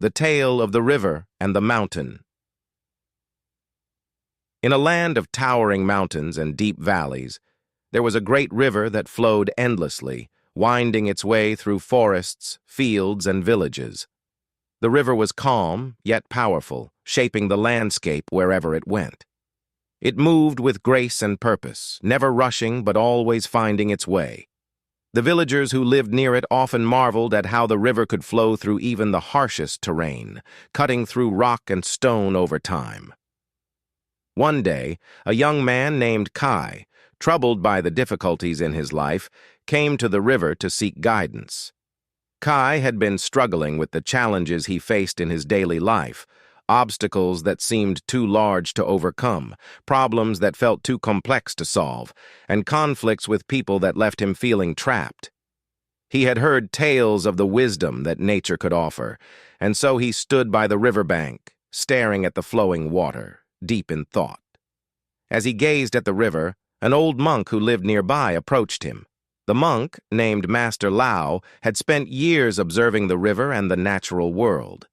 The Tale of the River and the Mountain. In a land of towering mountains and deep valleys, there was a great river that flowed endlessly, winding its way through forests, fields, and villages. The river was calm, yet powerful, shaping the landscape wherever it went. It moved with grace and purpose, never rushing but always finding its way. The villagers who lived near it often marveled at how the river could flow through even the harshest terrain, cutting through rock and stone over time. One day, a young man named Kai, troubled by the difficulties in his life, came to the river to seek guidance. Kai had been struggling with the challenges he faced in his daily life, obstacles that seemed too large to overcome, problems that felt too complex to solve, and conflicts with people that left him feeling trapped. He had heard tales of the wisdom that nature could offer, and so he stood by the riverbank, staring at the flowing water, deep in thought. As he gazed at the river, an old monk who lived nearby approached him. The monk, named Master Lao, had spent years observing the river and the natural world.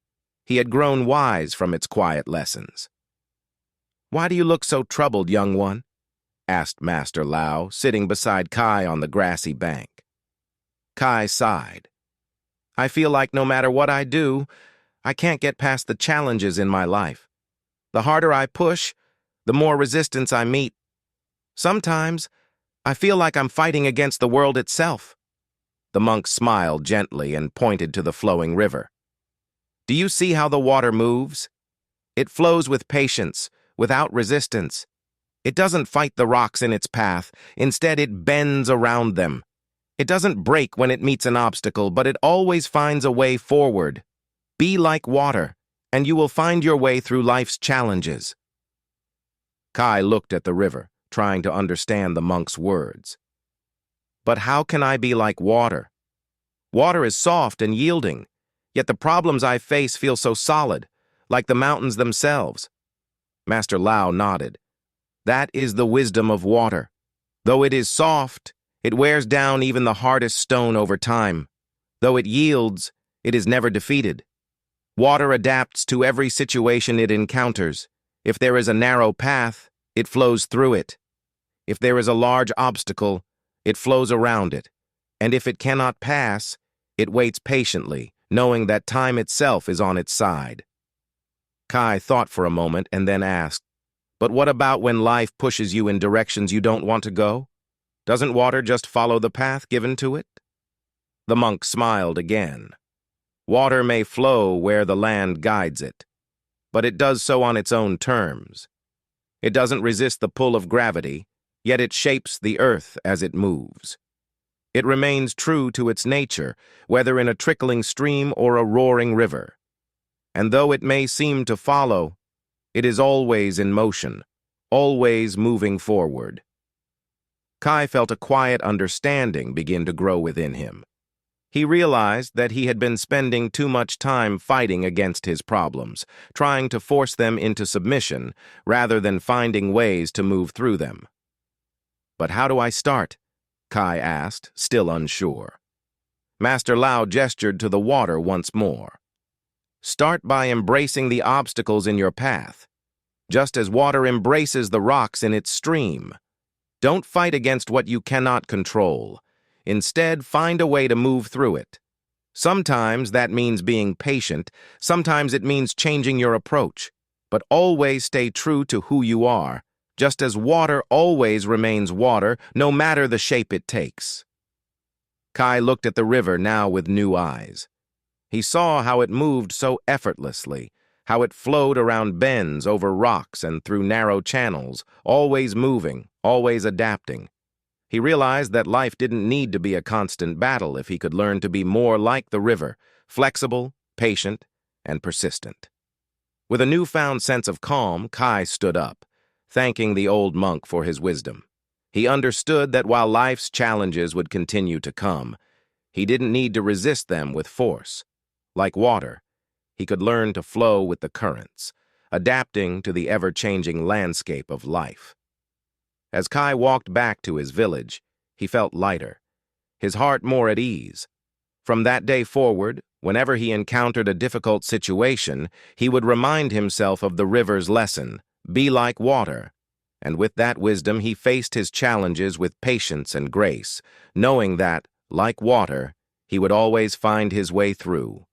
He had grown wise from its quiet lessons. "Why do you look so troubled, young one?" asked Master Lao, sitting beside Kai on the grassy bank. Kai sighed. "I feel like no matter what I do, I can't get past the challenges in my life. The harder I push, the more resistance I meet. Sometimes, I feel like I'm fighting against the world itself." The monk smiled gently and pointed to the flowing river. "Do you see how the water moves? It flows with patience, without resistance. It doesn't fight the rocks in its path. Instead, it bends around them. It doesn't break when it meets an obstacle, but it always finds a way forward. Be like water, and you will find your way through life's challenges." Kai looked at the river, trying to understand the monk's words. "But how can I be like water? Water is soft and yielding, yet the problems I face feel so solid, like the mountains themselves." Master Lao nodded. "That is the wisdom of water. Though it is soft, it wears down even the hardest stone over time. Though it yields, it is never defeated. Water adapts to every situation it encounters. If there is a narrow path, it flows through it. If there is a large obstacle, it flows around it. And if it cannot pass, it waits patiently, knowing that time itself is on its side." Kai thought for a moment and then asked, "But what about when life pushes you in directions you don't want to go? Doesn't water just follow the path given to it?" The monk smiled again. "Water may flow where the land guides it, but it does so on its own terms. It doesn't resist the pull of gravity, yet it shapes the earth as it moves. It remains true to its nature, whether in a trickling stream or a roaring river. And though it may seem to follow, it is always in motion, always moving forward." Kai felt a quiet understanding begin to grow within him. He realized that he had been spending too much time fighting against his problems, trying to force them into submission, rather than finding ways to move through them. "But how do I start?" Kai asked, still unsure. Master Lao gestured to the water once more. "Start by embracing the obstacles in your path, just as water embraces the rocks in its stream. Don't fight against what you cannot control. Instead, find a way to move through it. Sometimes that means being patient, sometimes it means changing your approach, but always stay true to who you are, just as water always remains water, no matter the shape it takes." Kai looked at the river now with new eyes. He saw how it moved so effortlessly, how it flowed around bends, over rocks, and through narrow channels, always moving, always adapting. He realized that life didn't need to be a constant battle if he could learn to be more like the river, flexible, patient, and persistent. With a newfound sense of calm, Kai stood up, thanking the old monk for his wisdom. He understood that while life's challenges would continue to come, he didn't need to resist them with force. Like water, he could learn to flow with the currents, adapting to the ever-changing landscape of life. As Kai walked back to his village, he felt lighter, his heart more at ease. From that day forward, Whenever he encountered a difficult situation, he would remind himself of the river's lesson, be like water. And with that wisdom, he faced his challenges with patience and grace, knowing that, like water, he would always find his way through.